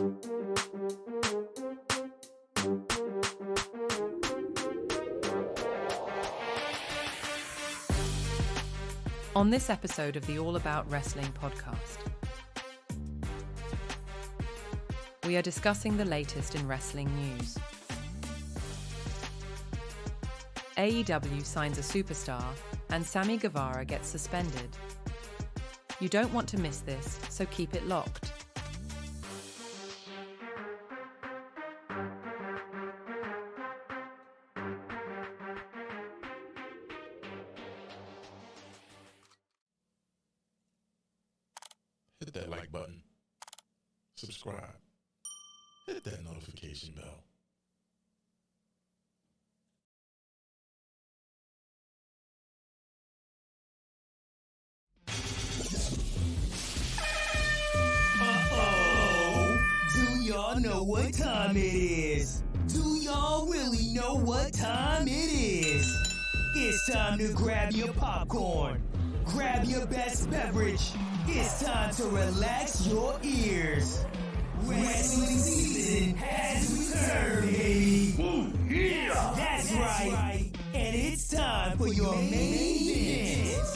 On this episode of the All About Wrestling podcast, we are discussing the latest in wrestling news. AEW signs a superstar and Sammy Gavara gets suspended. You don't want to miss this, so keep it locked. Hit that like button, subscribe, hit that notification bell. Do y'all know what time it is? Do y'all really know what time it is? It's time to grab your popcorn, grab your best beverage. It's time to relax your ears. Wrestling season has returned, baby. Ooh, yeah! That's right. And it's time for your main event.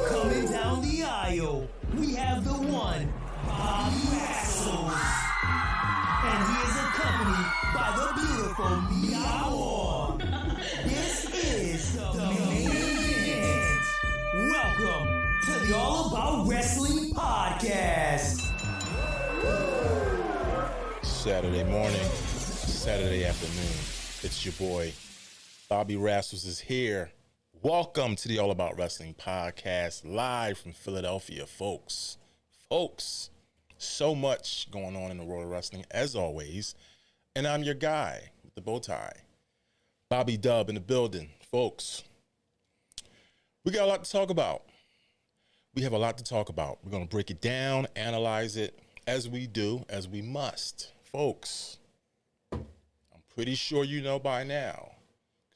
Coming down the aisle, we have the one, Bobby Wrestles. And he is accompanied by the beautiful Mia Moore. This is the main event. Welcome to the All About Wrestling podcast. Saturday morning, Saturday afternoon, it's your boy, Bobby Wrestles is here. Welcome to the All About Wrestling podcast, live from Philadelphia, folks. Folks, so much going on in the world of wrestling, as always, and I'm your guy with the bow tie, Bobby Dub in the building, folks. We got a lot to talk about. We have a lot to talk about. We're going to break it down, analyze it, as we do, as we must. Folks, I'm pretty sure you know by now,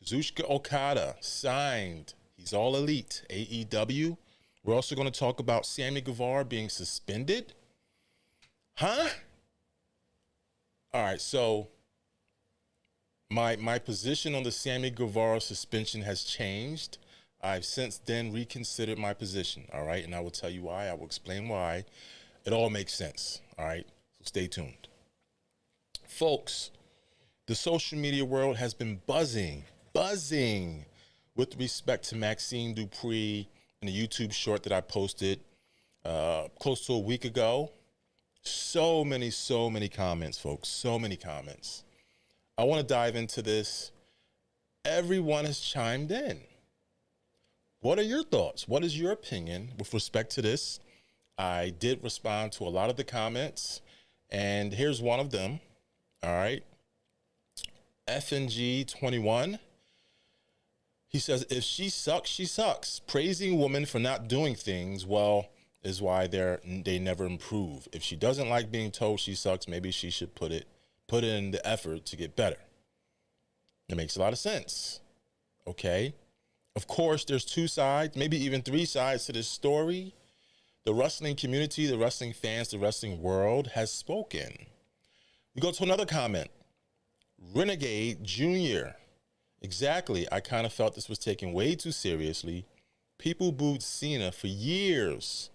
Kazuchika Okada signed. He's all elite, AEW. We're also going to talk about Sammy Gavara being suspended. Huh? All right, so my position on the Sammy Gavara suspension has changed. I've since then reconsidered my position, all right? And I will tell you why. I will explain why. It all makes sense, all right? So stay tuned. Folks, the social media world has been buzzing with respect to Maxine Dupree and the YouTube short that I posted close to a week ago. So many comments, folks, so many comments. I want to dive into this. Everyone has chimed in. What are your thoughts? What is your opinion with respect to this? I did respond to a lot of the comments, and here's one of them. All right. FNG21. He says, if she sucks, she sucks. Praising women for not doing things well is why they never improve. If she doesn't like being told she sucks, maybe she should put in the effort to get better. It makes a lot of sense. Okay. Of course, there's two sides, maybe even three sides to this story. The wrestling community, the wrestling fans, the wrestling world has spoken. We go to another comment. Renegade Jr. Exactly. I kind of felt this was taken way too seriously. People booed Cena for years.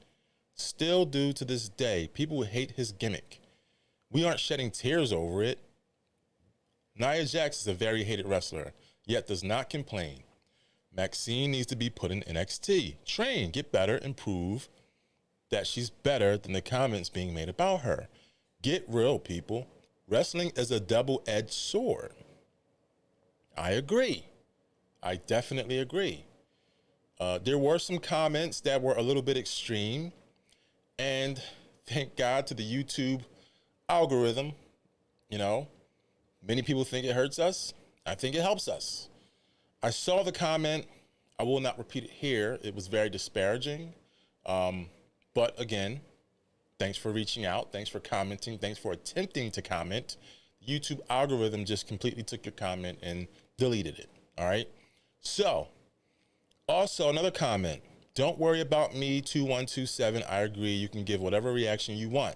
Still do to this day. People hate his gimmick. We aren't shedding tears over it. Nia Jax is a very hated wrestler, yet does not complain. Maxine needs to be put in NXT. Train, get better, and prove that she's better than the comments being made about her. Get real, people. Wrestling is a double-edged sword. I agree. I definitely agree. There were some comments that were a little bit extreme, and thank God to the YouTube algorithm. You know, many people think it hurts us. I think it helps us. I saw the comment. I will not repeat it here. It was very disparaging. But again, thanks for reaching out. Thanks for commenting. Thanks for attempting to comment. The YouTube algorithm just completely took your comment and deleted it. All right. So also another comment. Don't worry about me, 2127. I agree. You can give whatever reaction you want.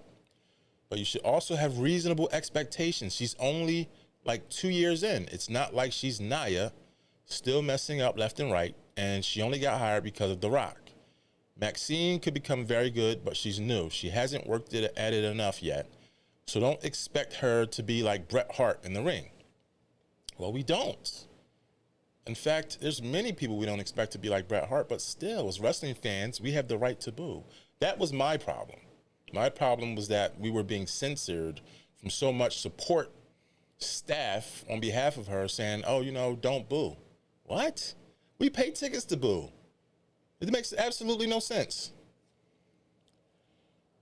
but you should also have reasonable expectations. She's only like 2 years in. It's not like she's Naya, still messing up left and right, and she only got hired because of The Rock. Maxine could become very good, but she's new. She hasn't worked at it enough yet, so don't expect her to be like Bret Hart in the ring. Well, we don't. In fact, there's many people we don't expect to be like Bret Hart, but still, as wrestling fans, we have the right to boo. That was my problem. My problem was that we were being censored from so much support staff on behalf of her saying, oh, don't boo. What? We pay tickets to boo. It makes absolutely no sense.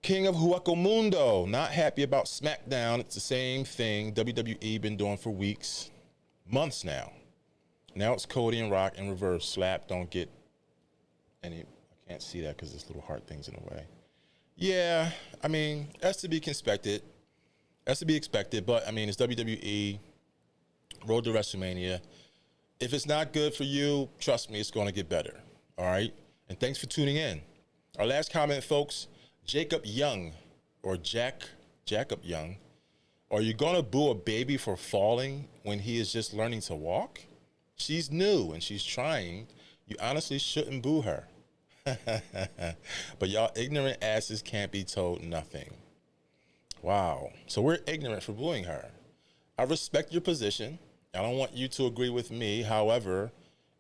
King of Hueco Mundo, not happy about SmackDown. It's the same thing WWE been doing for weeks, months now. Now it's Cody and Rock in reverse. Slap, don't get any. I can't see that because there's little heart things in the way. Yeah, I mean, that's to be expected. That's to be expected, but I mean, it's WWE, road to WrestleMania. If it's not good for you, trust me, it's going to get better. All right? And thanks for tuning in. Our last comment, folks, Jacob Young, or Jacob Young. Are you going to boo a baby for falling when he is just learning to walk? She's new and she's trying. You honestly shouldn't boo her. But y'all ignorant asses can't be told nothing. Wow. So we're ignorant for booing her. I respect your position. I don't want you to agree with me. However,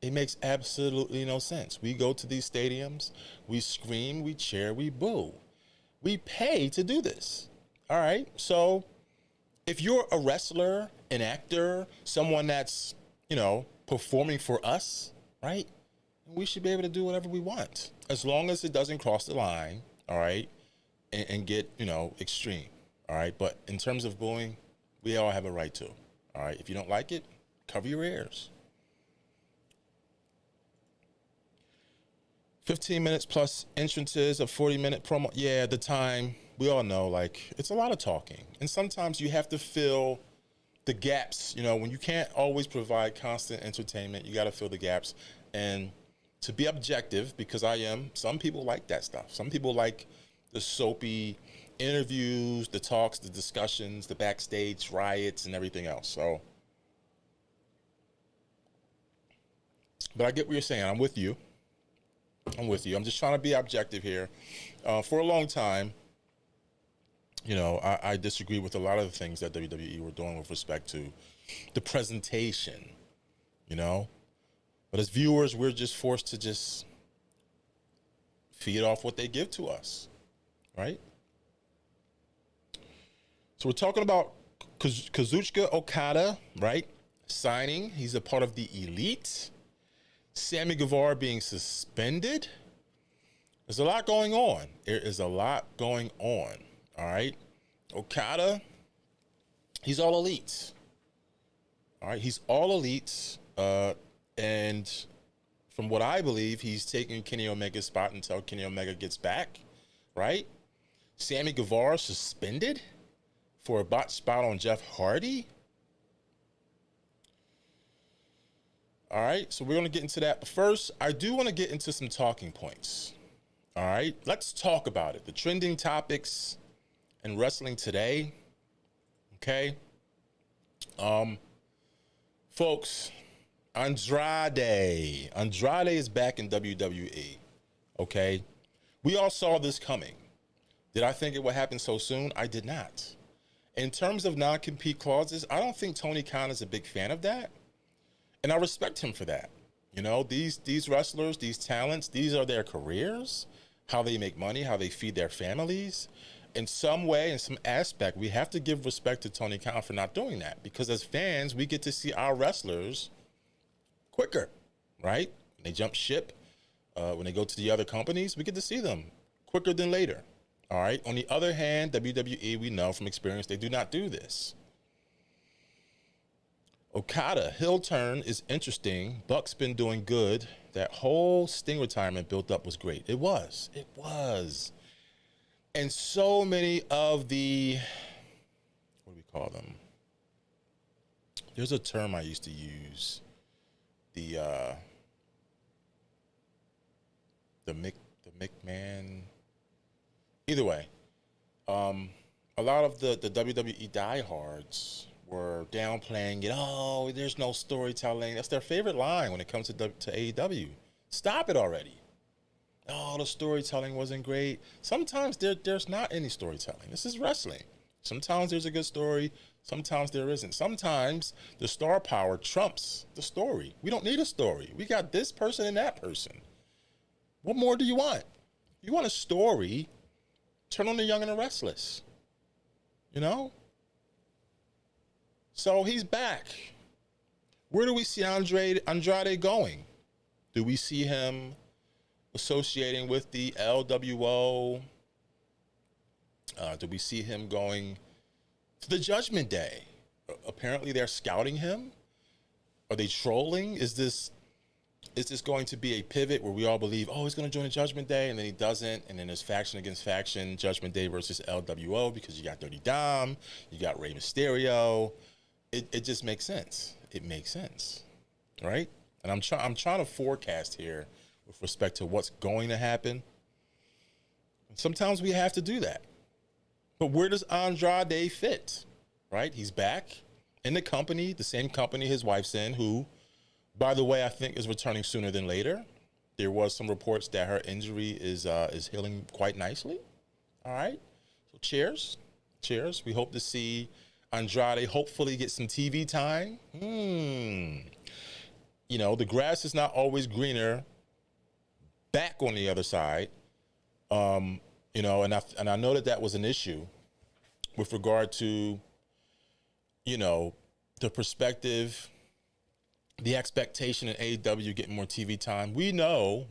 it makes absolutely no sense. We go to these stadiums, we scream, we cheer, we boo. We pay to do this. All right. So if you're a wrestler, an actor, someone that's, performing for us, right? We should be able to do whatever we want, as long as it doesn't cross the line, all right, and get, extreme, all right? But in terms of booing, we all have a right to, all right? If you don't like it, cover your ears. 15 minutes plus entrances, a 40-minute promo. Yeah, the time, we all know, it's a lot of talking. And sometimes you have to fill the gaps. When you can't always provide constant entertainment, you got to fill the gaps. And to be objective, because some people like that stuff. Some people like the soapy interviews, the talks, the discussions, the backstage riots, and everything else. So, but I get what you're saying. I'm with you. I'm just trying to be objective here. For a long time, I disagree with a lot of the things that WWE were doing with respect to the presentation, But as viewers, we're just forced to just feed off what they give to us, right? So we're talking about Kazuchika Okada, right? Signing. He's a part of the Elite. Sammy Gavara being suspended. There's a lot going on. There is a lot going on. All right. Okada, he's all elite. All right. He's all elite. And from what I believe, he's taking Kenny Omega's spot until Kenny Omega gets back. Right. Sammy Gavara suspended for a botched spot on Jeff Hardy. All right. So we're going to get into that. But first, I do want to get into some talking points. All right. Let's talk about it. The trending topics in wrestling today, okay? Folks, Andrade is back in WWE, okay? We all saw this coming. Did I think it would happen so soon? I did not. In terms of non-compete clauses, I don't think Tony Khan is a big fan of that, and I respect him for that. These wrestlers, these talents, these are their careers, how they make money, how they feed their families. In some way, in some aspect, we have to give respect to Tony Khan for not doing that, because as fans, we get to see our wrestlers quicker, right? When they jump ship, when they go to the other companies, we get to see them quicker than later, all right? On the other hand, WWE, we know from experience, they do not do this. Okada, heel turn is interesting. Buck's been doing good. That whole Sting retirement built up was great. It was. And so many of the, what do we call them? There's a term I used to use. The McMahon. Either way, a a lot of the WWE diehards were downplaying it. Oh, there's no storytelling. That's their favorite line when it comes to AEW. Stop it already. Oh, the storytelling wasn't great. Sometimes there's not any storytelling. This is wrestling. Sometimes there's a good story. Sometimes there isn't. Sometimes the star power trumps the story. We don't need a story. We got this person and that person. What more do you want? You want a story, turn on The Young and the Restless. You know? So he's back. Where do we see Andrade going? Do we see him associating with the LWO? Do we see him going to the Judgment Day? Apparently they're scouting him. Are they trolling? Is this going to be a pivot where we all believe, oh, he's going to join the Judgment Day, and then he doesn't, and then there's faction against faction, Judgment Day versus LWO, because you got Dirty Dom, you got Rey Mysterio. It just makes sense. It makes sense, right? And I'm trying to forecast here with respect to what's going to happen. Sometimes we have to do that. But where does Andrade fit, right? He's back in the company, the same company his wife's in, who, by the way, I think is returning sooner than later. There was some reports that her injury is healing quite nicely. All right. So cheers. We hope to see Andrade hopefully get some TV time. You know, the grass is not always greener back on the other side. You know, and I know that was an issue with regard to, you know, the perspective, the expectation in AEW getting more TV time. We know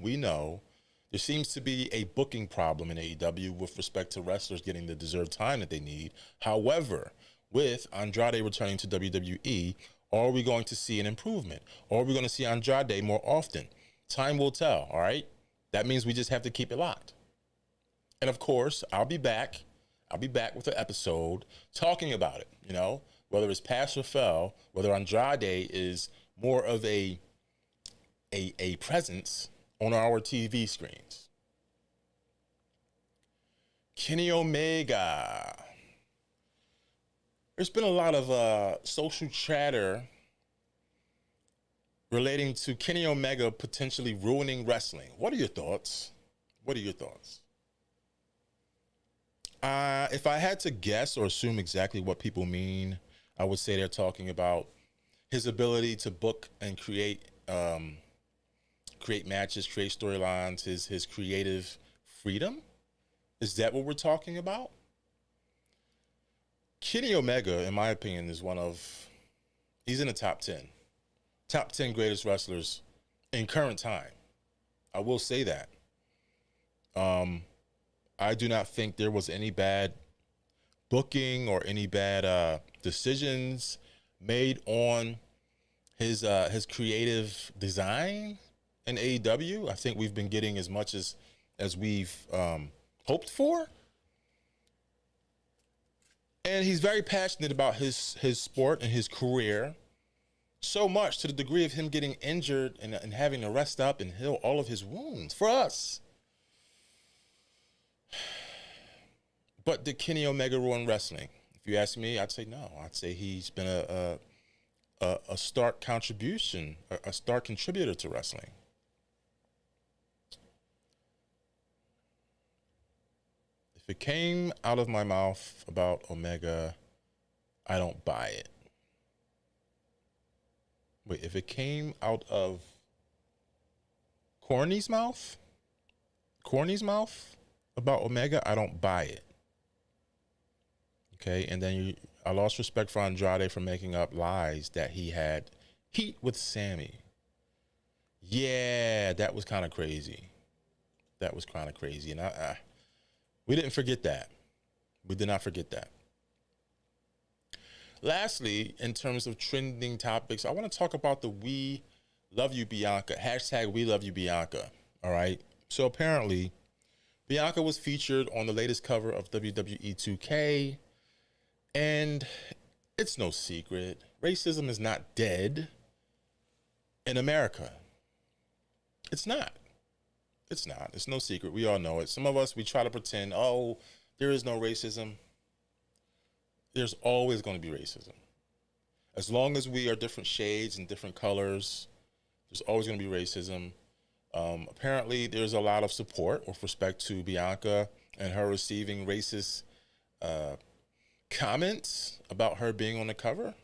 there seems to be a booking problem in AEW with respect to wrestlers getting the deserved time that they need. However, with Andrade returning to WWE, are we going to see an improvement? Or are we going to see Andrade more often? Time will tell, all right? That means we just have to keep it locked. And of course, I'll be back with an episode talking about it, you know, whether it's pass or fell, whether Andrade is more of a presence on our TV screens. Kenny Omega. There's been a lot of social chatter relating to Kenny Omega potentially ruining wrestling. What are your thoughts? If I had to guess or assume exactly what people mean, I would say they're talking about his ability to book and create matches, create storylines, his creative freedom. Is that what we're talking about? Kenny Omega, in my opinion, is he's in the top 10 greatest wrestlers in current time. I will say that. I do not think there was any bad booking or any bad decisions made on his creative design in AEW. I think we've been getting as much as we've hoped for. And he's very passionate about his sport and his career, so much to the degree of him getting injured and having to rest up and heal all of his wounds for us. But did Kenny Omega ruin wrestling? If you ask me, I'd say no. I'd say he's been a stark contribution, a stark contributor to wrestling. If it came out of my mouth about Omega, I don't buy it. Wait, if it came out of Corny's mouth about Omega, I don't buy it. Okay, and then I lost respect for Andrade for making up lies that he had heat with Sammy. Yeah, that was kind of crazy. And we didn't forget that. We did not forget that. Lastly, in terms of trending topics, I want to talk about the We Love You Bianca, hashtag We Love You Bianca, all right? So apparently, Bianca was featured on the latest cover of WWE 2K, and it's no secret, racism is not dead in America. It's not. It's no secret. We all know it. Some of us, we try to pretend, oh, there is no racism. there's always going to be racism. As long as we are different shades and different colors, there's always going to be racism. Apparently, there's a lot of support with respect to Bianca and her receiving racist comments about her being on the cover.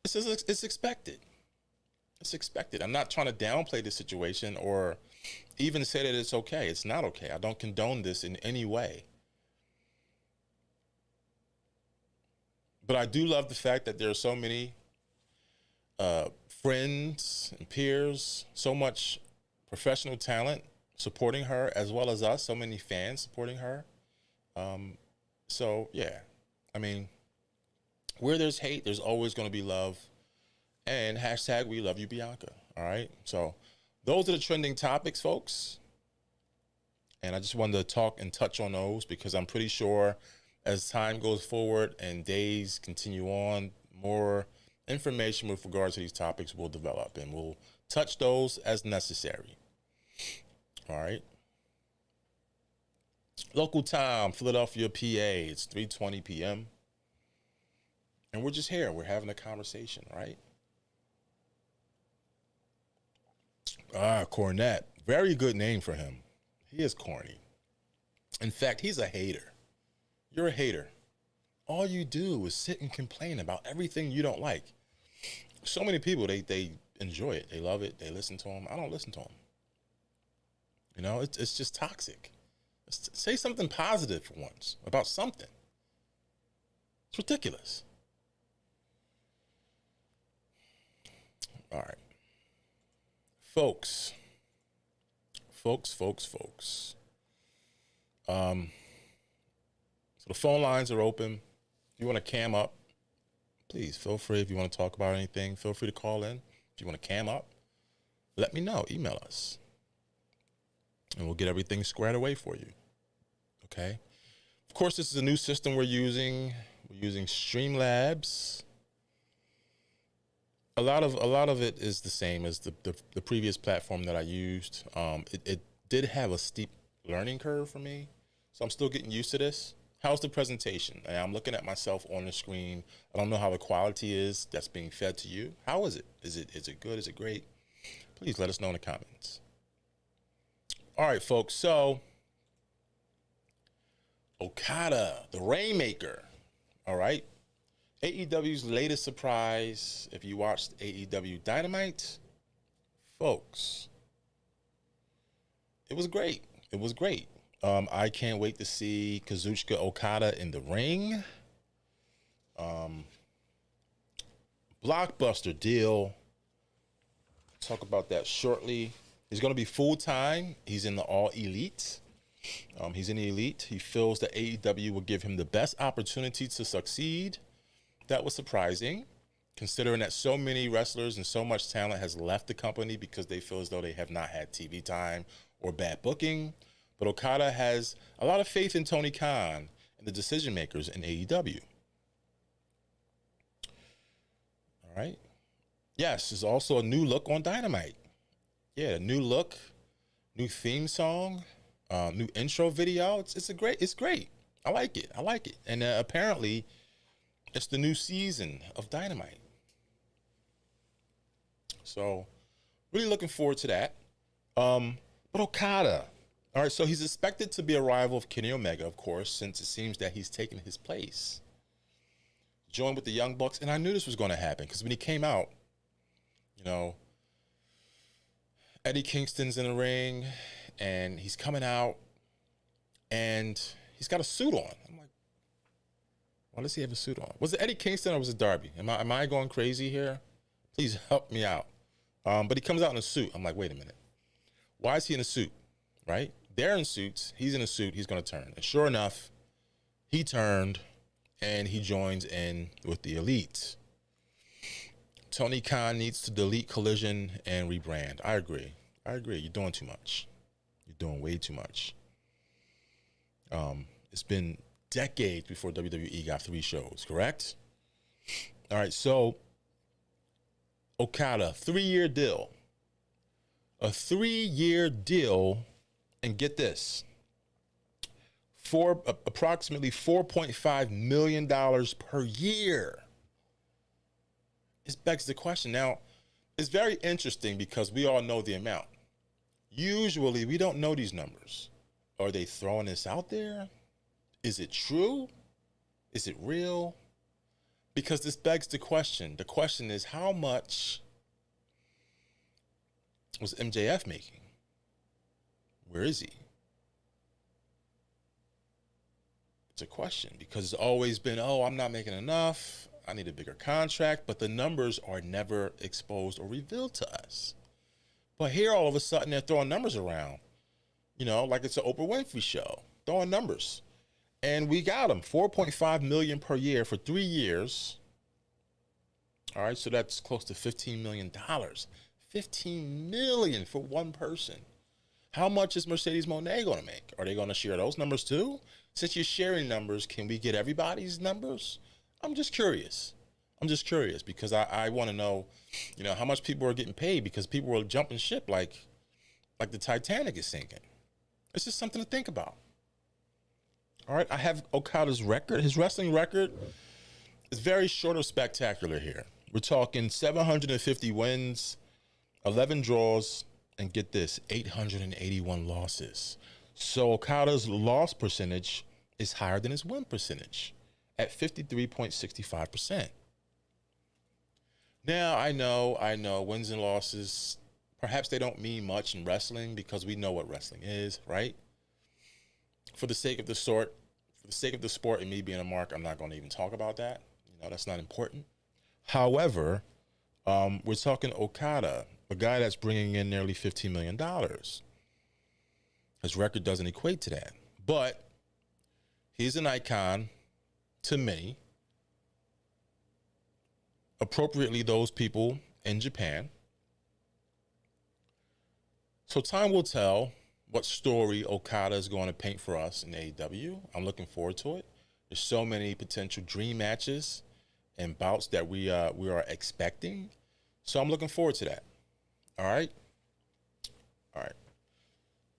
It's expected. It's expected. I'm not trying to downplay the situation or even say that it's okay. It's not okay. I don't condone this in any way. But I do love the fact that there are so many friends and peers, so much professional talent supporting her, as well as us, so many fans supporting her. So, yeah, I mean, where there's hate, there's always going to be love. And hashtag we love you, Bianca. All right. So those are the trending topics, folks. And I just wanted to talk and touch on those because I'm pretty sure as time goes forward and days continue on, more information with regards to these topics will develop, and we'll touch those as necessary. All right. Local time, Philadelphia, PA. It's 3:20 p.m. And we're just here. We're having a conversation, right? Cornette. Very good name for him. He is corny. In fact, he's a hater. You're a hater. All you do is sit and complain about everything you don't like. So many people, they enjoy it. They love it. They listen to him. I don't listen to him. You know, it's just toxic. Say something positive for once about something. It's ridiculous. All right. Folks. So the phone lines are open. If you want to cam up, please feel free. If you want to talk about anything, feel free to call in. If you want to cam up, let me know. Email us. And we'll get everything squared away for you. Okay? Of course, this is a new system we're using. We're using Streamlabs. A lot of it is the same as the previous platform that I used. It did have a steep learning curve for me, so I'm still getting used to this. How's the presentation? And I'm looking at myself on the screen. I don't know how the quality is that's being fed to you. How is it? Is it good? Is it great? Please let us know in the comments. All right, folks. So Okada, the Rainmaker. All right. AEW's latest surprise, if you watched AEW Dynamite, folks, it was great. It was great. I can't wait to see Kazuchika Okada in the ring. Blockbuster deal. Talk about that shortly. He's going to be full-time. He's in the All Elite. He's in the Elite. He feels that AEW will give him the best opportunity to succeed. That was surprising, considering that so many wrestlers and so much talent has left the company because they feel as though they have not had TV time or bad booking. But Okada has a lot of faith in Tony Khan and the decision makers in AEW. All right. Yes, there's also a new look on Dynamite. Yeah, a new look, new theme song, new intro video. It's great. I like it. And apparently, it's the new season of Dynamite. So, really looking forward to that. But Okada. All right, so he's expected to be a rival of Kenny Omega, of course, since it seems that he's taken his place. Joined with the Young Bucks, and I knew this was going to happen because when he came out, you know, Eddie Kingston's in the ring, and he's coming out, and he's got a suit on. I'm like, why does he have a suit on? Was it Eddie Kingston or was it Darby? Am I going crazy here? Please help me out. But he comes out in a suit. I'm like, wait a minute. Why is he in a suit? Right? They're in suits. He's in a suit. He's going to turn. And sure enough, he turned, and he joins in with the Elite. Tony Khan needs to delete Collision and rebrand. I agree. You're doing too much. You're doing way too much. It's been decades before WWE got 3 shows, correct? All right, so Okada, 3-year deal. A 3-year deal, and get this, approximately $4.5 million per year. It begs the question. Now, it's very interesting because we all know the amount. Usually, we don't know these numbers. Are they throwing this out there? Is it true? Is it real? Because this begs the question. The question is, how much was MJF making? Where is he? It's a question because it's always been, oh, I'm not making enough. I need a bigger contract, but the numbers are never exposed or revealed to us. But here, all of a sudden, they're throwing numbers around, like it's an Oprah Winfrey show, throwing numbers. And we got him, $4.5 million per year for 3 years. All right, so that's close to $15 million. $15 million for one person. How much is Mercedes Moné going to make? Are they going to share those numbers too? Since you're sharing numbers, can we get everybody's numbers? I'm just curious because I want to know, how much people are getting paid because people are jumping ship like the Titanic is sinking. It's just something to think about. All right, I have Okada's record. His wrestling record is very short of spectacular here. We're talking 750 wins, 11 draws, and get this, 881 losses. So Okada's loss percentage is higher than his win percentage at 53.65%. Now, I know wins and losses, perhaps they don't mean much in wrestling because we know what wrestling is, right? For the sake of the sport and me being a mark, I'm not going to even talk about that. That's not important. However, we're talking Okada, a guy that's bringing in nearly $15 million. His record doesn't equate to that. But he's an icon to many. Appropriately, those people in Japan. So time will tell what story Okada is going to paint for us in AEW. I'm looking forward to it. There's so many potential dream matches and bouts that we are expecting. So I'm looking forward to that. All right.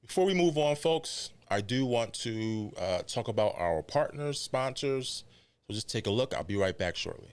Before we move on, folks, I do want to talk about our partners, sponsors. So just take a look. I'll be right back shortly.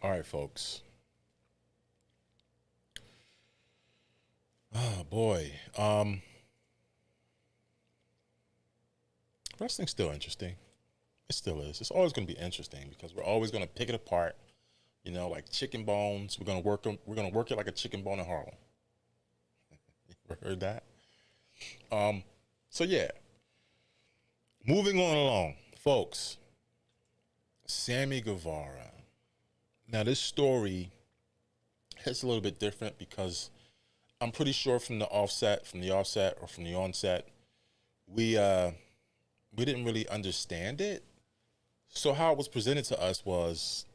All right, folks. Oh, boy. Wrestling's still interesting. It still is. It's always going to be interesting because we're always going to pick it apart, like chicken bones. We're going to work it like a chicken bone in Harlem. You ever heard that? So, yeah. Moving on along, folks. Sammy Gavara. Now, this story is a little bit different because I'm pretty sure from the onset, we didn't really understand it. So how it was presented to us was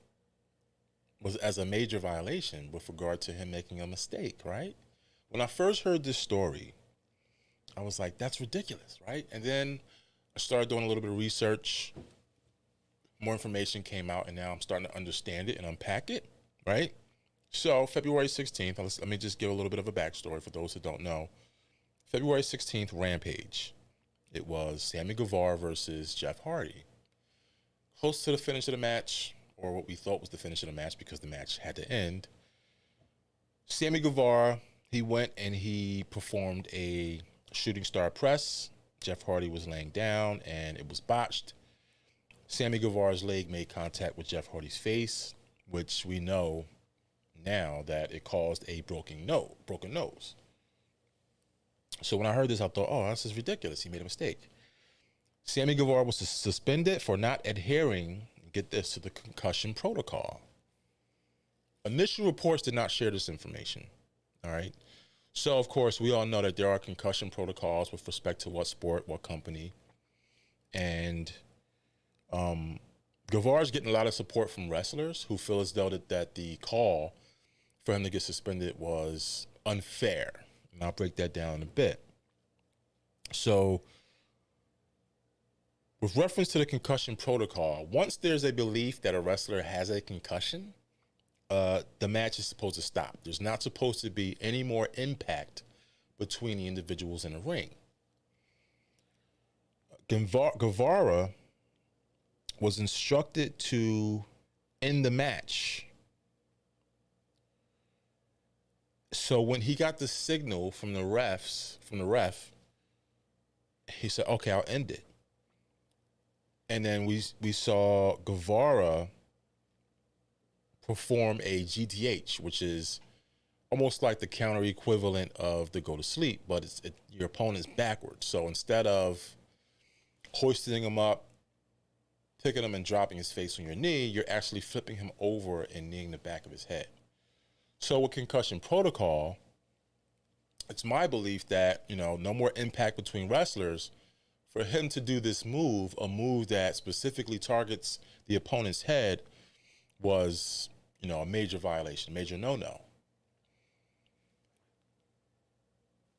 as a major violation with regard to him making a mistake, right? When I first heard this story, I was like, that's ridiculous, right? And then I started doing a little bit of research. More information came out, and now I'm starting to understand it and unpack it, right? So February 16th, let me just give a little bit of a backstory for those who don't know. February 16th, Rampage. It was Sammy Gavara versus Jeff Hardy. Close to the finish of the match, or what we thought was the finish of the match because the match had to end. Sammy Gavara, he went and he performed a shooting star press. Jeff Hardy was laying down, and it was botched. Sammy Guevara's leg made contact with Jeff Hardy's face, which we know now that it caused a broken nose. So when I heard this, I thought, oh, this is ridiculous. He made a mistake. Sammy Guevara was suspended for not adhering, get this, to the concussion protocol. Initial reports did not share this information, all right? So, of course, we all know that there are concussion protocols with respect to what sport, what company. And Guevara's getting a lot of support from wrestlers who feel as though that the call for him to get suspended was unfair. And I'll break that down in a bit. So, with reference to the concussion protocol, once there's a belief that a wrestler has a concussion, the match is supposed to stop. There's not supposed to be any more impact between the individuals in the ring. Guevara was instructed to end the match. So when he got the signal from the ref, he said, okay, I'll end it. And then we saw Guevara perform a GTH, which is almost like the counter equivalent of the go to sleep, but your opponent's backwards. So instead of hoisting him up, picking him and dropping his face on your knee, you're actually flipping him over and kneeing the back of his head. So with concussion protocol, it's my belief that, no more impact between wrestlers. For him to do this move, a move that specifically targets the opponent's head, was, a major violation, major no-no.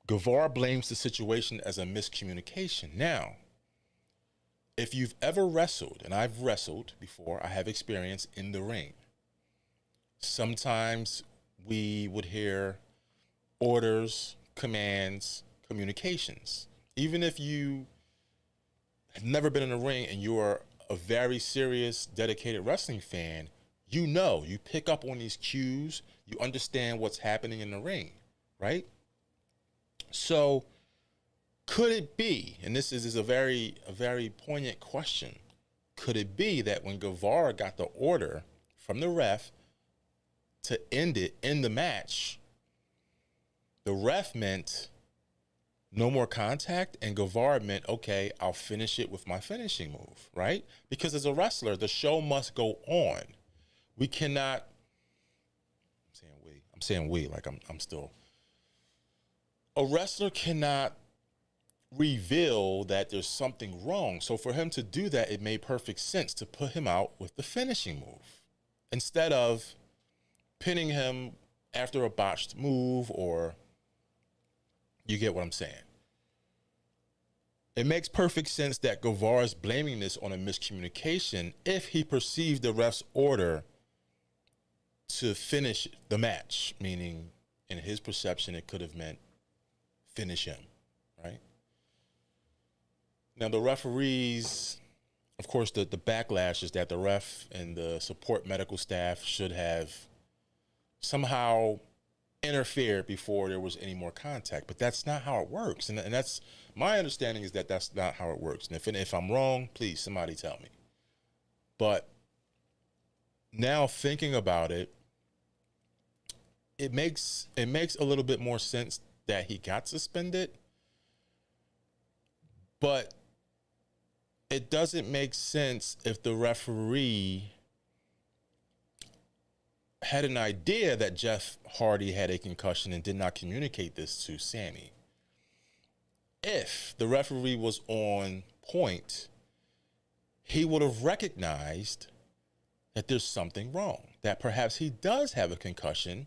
Guevara blames the situation as a miscommunication. Now, if you've ever wrestled, and I've wrestled before, I have experience in the ring. Sometimes we would hear orders, commands, communications. Even if you have never been in a ring and you are a very serious, dedicated wrestling fan, you pick up on these cues, you understand what's happening in the ring, right? So could it be, and this is a very poignant question, could it be that when Guevara got the order from the ref to end the match, the ref meant no more contact, and Guevara meant, okay, I'll finish it with my finishing move, right? Because as a wrestler, the show must go on. We cannot, I'm saying we, like I'm still, a wrestler cannot reveal that there's something wrong. So for him to do that, it made perfect sense to put him out with the finishing move instead of pinning him after a botched move, or you get what I'm saying. It makes perfect sense that Guevara is blaming this on a miscommunication if he perceived the ref's order to finish the match, meaning in his perception, it could have meant finish him, right? Now, the referees, of course, the backlash is that the ref and the support medical staff should have somehow interfered before there was any more contact, but that's not how it works. And that's my understanding, is that that's not how it works. And if I'm wrong, please, somebody tell me. But now thinking about it, it makes a little bit more sense that he got suspended, but it doesn't make sense if the referee had an idea that Jeff Hardy had a concussion and did not communicate this to Sammy. If the referee was on point, he would have recognized that there's something wrong, that perhaps he does have a concussion,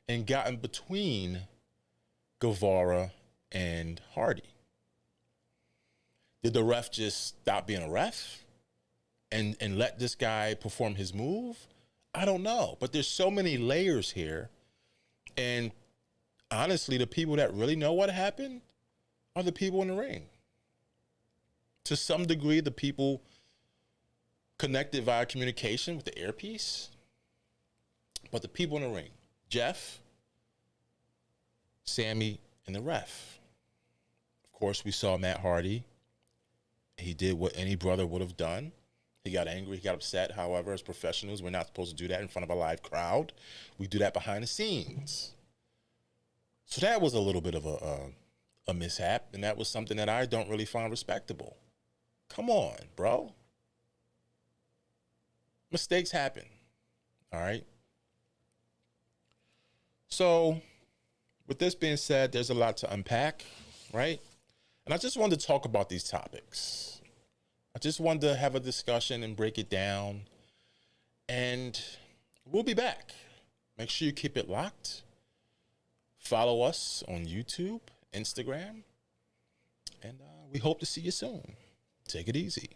and gotten between Guevara and Hardy. Did the ref just stop being a ref and let this guy perform his move? I don't know, but there's so many layers here. And honestly, the people that really know what happened are the people in the ring. To some degree, the people connected via communication with the earpiece, but the people in the ring, Jeff, Sammy, and the ref. Of course, we saw Matt Hardy. He did what any brother would have done. He got angry, he got upset. However, as professionals, we're not supposed to do that in front of a live crowd. We do that behind the scenes. So that was a little bit of a mishap, and that was something that I don't really find respectable. Come on, bro. Mistakes happen, all right? So with this being said, there's a lot to unpack, right? And I just wanted to talk about these topics. I just wanted to have a discussion and break it down. And we'll be back. Make sure you keep it locked. Follow us on YouTube, Instagram. And we hope to see you soon. Take it easy.